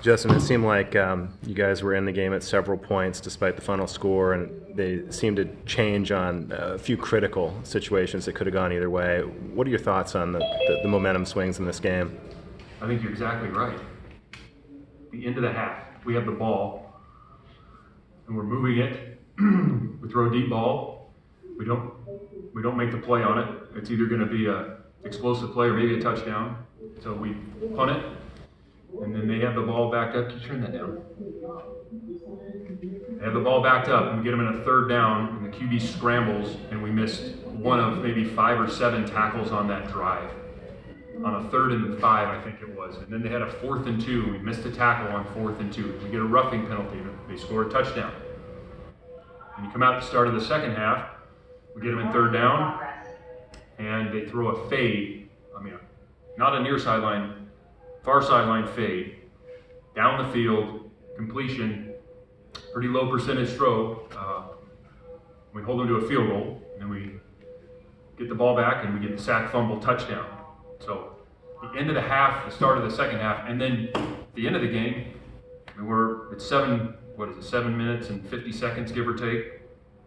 Justin, it seemed like you guys were in the game at several points despite the final score, and they seemed to change on a few critical situations that could have gone either way. What are your thoughts on the momentum swings in this game? I think you're exactly right. The end of the half, we have the ball, and we're moving it. We throw a deep ball. We don't make the play on it. It's either going to be a explosive play or maybe a touchdown. So we punt it, and then they have the ball backed up. Can you turn that down? They have the ball backed up, and we get them in a third down, and the QB scrambles, and we missed one of maybe 5 or 7 tackles on that drive. On a 3rd and 5, I think it was. And then they had a 4th and 2, and we missed a tackle on 4th and 2. We get a roughing penalty, and they score a touchdown. And you come out at the start of the second half, we get them in 3rd down, and they throw a fade. I mean, not a near sideline, far sideline fade. Down the field, completion, pretty low percentage throw. We hold them to a field goal, and then we get the ball back, and we get the sack, fumble, touchdown. So the end of the half, the start of the second half, and then the end of the game, I mean, it's 7 minutes and 50 seconds, give or take,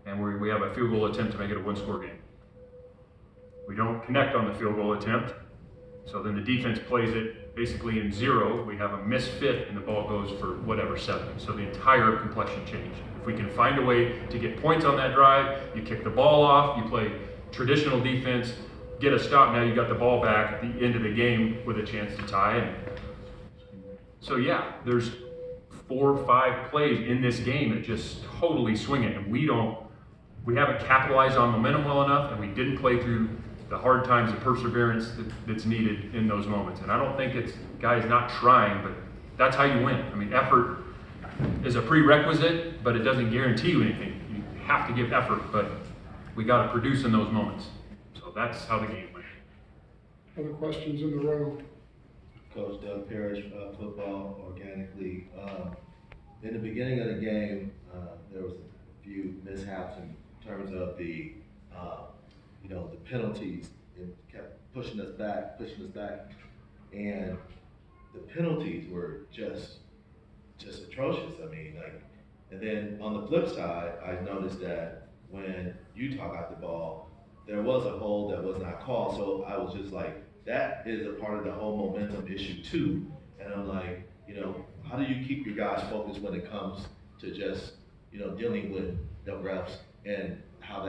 and we have a field goal attempt to make it a 1-score game. We don't connect on the field goal attempt, so then the defense plays it basically in 0. We have a misfit, and the ball goes for whatever 7. So the entire complexion changed. If we can find a way to get points on that drive, you kick the ball off, you play traditional defense, get a stop, now you got the ball back at the end of the game with a chance to tie. And so yeah, there's 4 or 5 plays in this game that just totally swing it, and we haven't capitalized on momentum well enough, and we didn't play through the hard times, the perseverance that's needed in those moments. And I don't think it's guys not trying, but that's how you win. I mean, effort is a prerequisite, but it doesn't guarantee you anything. You have to give effort, but we got to produce in those moments. So that's how the game went. Other questions in the room? Coach Doug Parrish, Football Organically. In the beginning of the game, there was a few mishaps in terms of the penalties. It kept pushing us back, and the penalties were just atrocious. I mean, and then on the flip side, I noticed that when Utah got the ball, there was a hold that was not called. So I was just like, that is a part of the whole momentum issue too. And I'm like, how do you keep your guys focused when it comes to just, dealing with the refs and how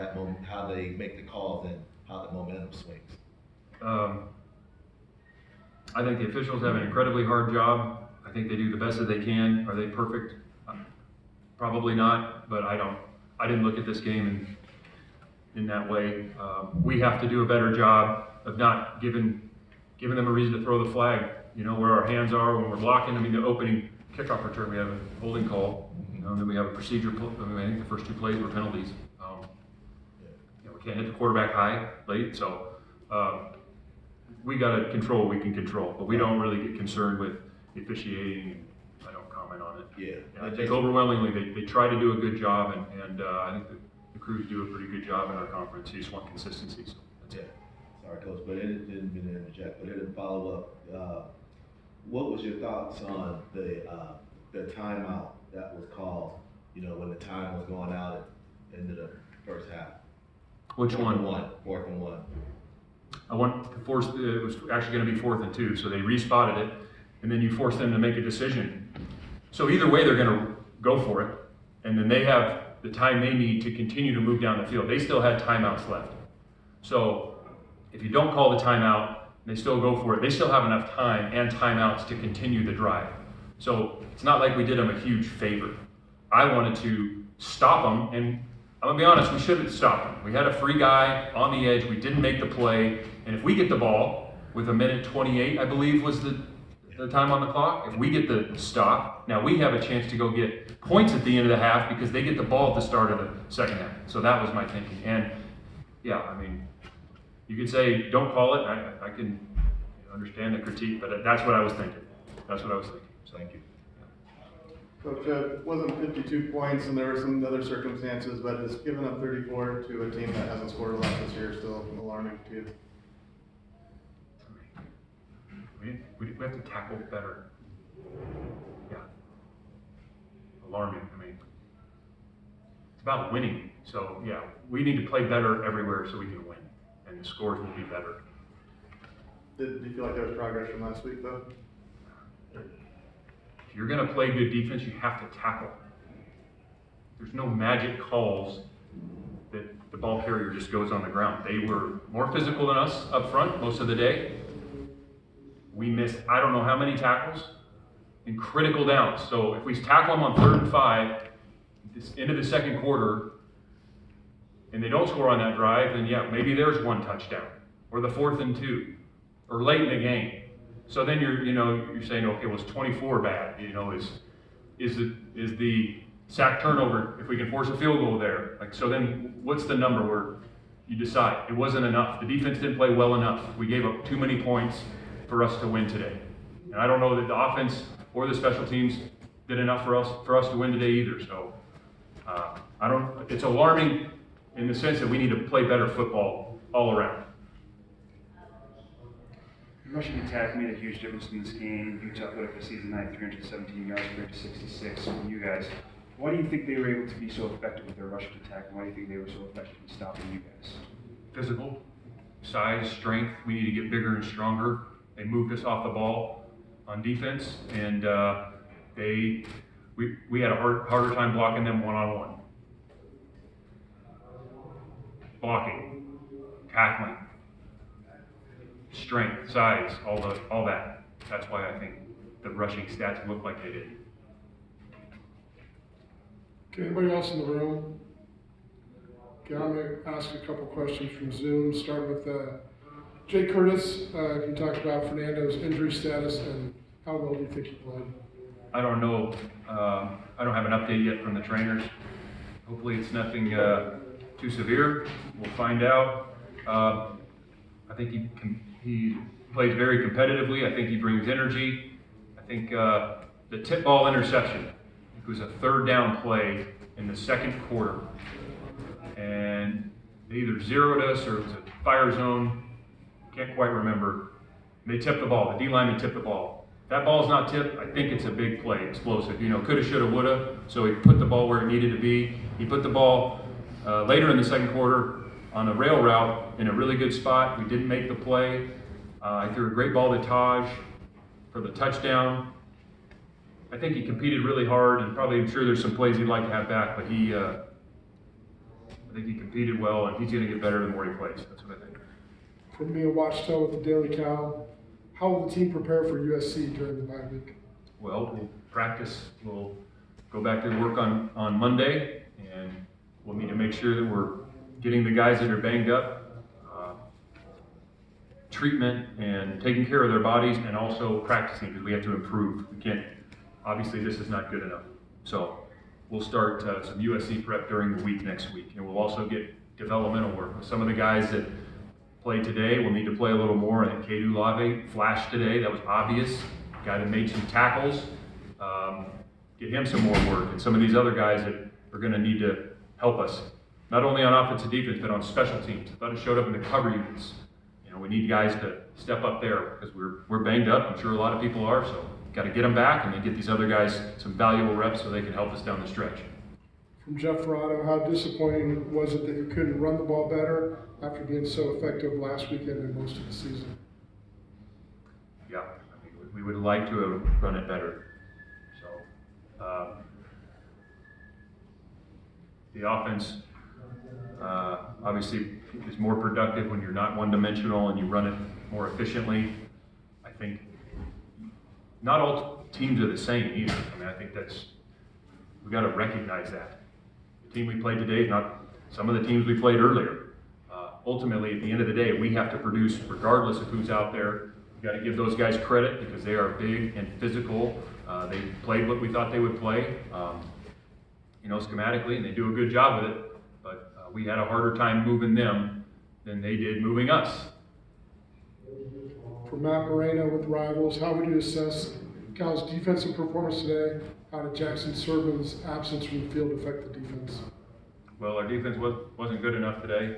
they make the calls and how the momentum swings? I think the officials have an incredibly hard job. I think they do the best that they can. Are they perfect? Probably not, but I didn't look at this game in that way. We have to do a better job of not giving them a reason to throw the flag. Where our hands are when we're blocking. I mean, the opening kickoff return, we have a holding call. And then we have a procedure. I think the first 2 plays were penalties. We can't hit the quarterback high late, so we got to control what we can control. But we don't really get concerned with the officiating. I don't comment on it. Yeah. I think overwhelmingly they try to do a good job, and I think the crews do a pretty good job in our conference. You just want consistency. So that's it. Sorry, Coach, but it didn't mean to interject, but it didn't follow up. What was your thoughts on the timeout that was called, when the time was going out at the end of the first half? Which one? 4th and 1. I want to force, it was actually going to be 4th and 2, so they respotted it, and then you force them to make a decision. So either way, they're going to go for it, and then they have the time they need to continue to move down the field. They still had timeouts left. So if you don't call the timeout, they still go for it. They still have enough time and timeouts to continue the drive. So it's not like we did them a huge favor. I wanted to stop them, and I'm gonna be honest, we should have stopped them. We had a free guy on the edge. We didn't make the play, and if we get the ball with 1:28, I believe was the time on the clock. If we get the stop, now we have a chance to go get points at the end of the half because they get the ball at the start of the second half. So that was my thinking. And yeah, I mean, you could say, don't call it. I can understand the critique, but that's what I was thinking. So thank you. Coach, it wasn't 52 points, and there were some other circumstances, but is giving up 34 to a team that hasn't scored a lot this year still alarming to you? We have to tackle better. Yeah. alarming. I mean, it's about winning. So yeah, we need to play better everywhere so we can win, and the scores will be better. Do you feel like there was progress from last week, though? If you're going to play good defense, you have to tackle. There's no magic calls that the ball carrier just goes on the ground. They were more physical than us up front most of the day. We missed, I don't know how many tackles in critical downs. So if we tackle them on 3rd and 5, this into the second quarter, and they don't score on that drive, then yeah, maybe there's one touchdown, or the 4th and 2, or late in the game. So then you're saying, okay, was 24 bad? Is the sack turnover, if we can force a field goal there? Like, so then what's the number where you decide? It wasn't enough. The defense didn't play well enough. We gave up too many points for us to win today. And I don't know that the offense or the special teams did enough for us to win today either. So it's alarming in the sense that we need to play better football all around. Rushing attack made a huge difference in this game. Utah put up a season high 317 yards compared to 66 from you guys. Why do you think they were able to be so effective with their rushing attack, and why do you think they were so effective in stopping you guys? Physical, size, strength. We need to get bigger and stronger. They moved us off the ball on defense, and we had a harder time blocking them one-on-one. Blocking, tackling, strength, size, all that. That's why I think the rushing stats look like they did. Okay, anybody else in the room? Okay, I'm going to ask a couple questions from Zoom, starting with Jay Curtis. Can you talk about Fernando's injury status and how well do you think he played? I don't know. I don't have an update yet from the trainers. Hopefully it's nothing too severe. We'll find out. I think he plays very competitively. I think he brings energy. I think the tip ball interception, it was a 3rd down play in the 2nd quarter. And they either zeroed us or it was a fire zone. Can't quite remember. They tipped the ball. The D lineman tipped the ball. If that ball's not tipped, I think it's a big play, explosive. Coulda, shoulda, woulda. So he put the ball where it needed to be. He put the ball later in the 2nd quarter on a rail route in a really good spot. We didn't make the play. I threw a great ball to Taj for the touchdown. I think he competed really hard, and probably I'm sure there's some plays he'd like to have back, but I think he competed well, and he's going to get better the more he plays. That's what I think. From me, a watchtower with the Daily Cow, how will the team prepare for USC during the bye week? Well, we'll practice. We'll go back to work on Monday, and we'll need to make sure that we're getting the guys that are banged up treatment and taking care of their bodies, and also practicing because we have to improve. We can't, obviously this is not good enough. So we'll start some USC prep during the week next week, and we'll also get developmental work. Some of the guys that played today will need to play a little more. I think Kedu Lave flashed today. That was obvious. Guy that made some tackles. Get him some more work. And some of these other guys that are going to need to help us, not only on offense and defense, but on special teams. I thought it showed up in the cover units. We need guys to step up there because we're banged up. I'm sure a lot of people are. So got to get them back and then get these other guys some valuable reps so they can help us down the stretch. From Jeff Ferrado, how disappointing was it that you couldn't run the ball better after being so effective last weekend and most of the season? Yeah, we would like to have run it better. So the offense obviously is more productive when you're not one-dimensional and you run it more efficiently. I think not all teams are the same either. I think we've got to recognize that. The team we played today is not some of the teams we played earlier. Ultimately, at the end of the day, we have to produce regardless of who's out there. We've got to give those guys credit because they are big and physical. They played what we thought they would play, schematically, and they do a good job with it. But we had a harder time moving them than they did moving us. For Matt Moreno with Rivals, how would you assess Cal's defensive performance today? How did Jackson Serban's absence from the field affect the defense? Well, our defense wasn't good enough today.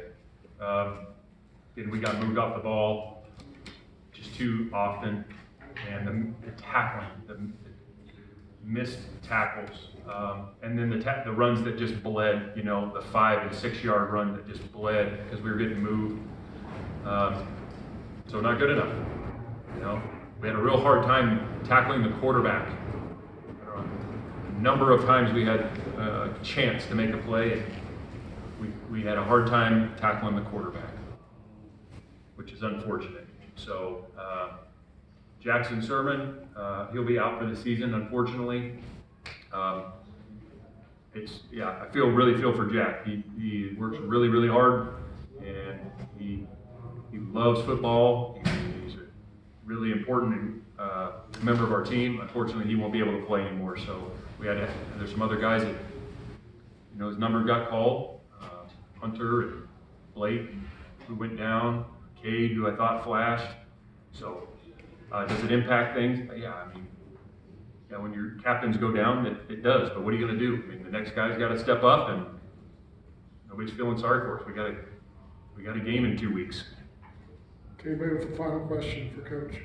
And we got moved off the ball just too often. And the tackling, missed tackles, and then the runs that just bled, you know, the 5 and 6 yard run that just bled because we were getting moved. So not good enough. You know, we had a real hard time tackling the quarterback. A number of times we had a chance to make a play, and we had a hard time tackling the quarterback, which is unfortunate. So Jackson Sermon, he'll be out for the season, unfortunately. I really feel for Jack. He works really, really hard, and he loves football. He's a really important member of our team. Unfortunately, he won't be able to play anymore. So there's some other guys that, you know, his number got called. Hunter and Blake, who went down. Cade, who I thought flashed. So does it impact things? Yeah, I mean, yeah, when your captains go down, it does. But what are you going to do? I mean, the next guy's got to step up, and nobody's feeling sorry for us. We got a game in 2 weeks. Okay, anybody with a final question for Coach?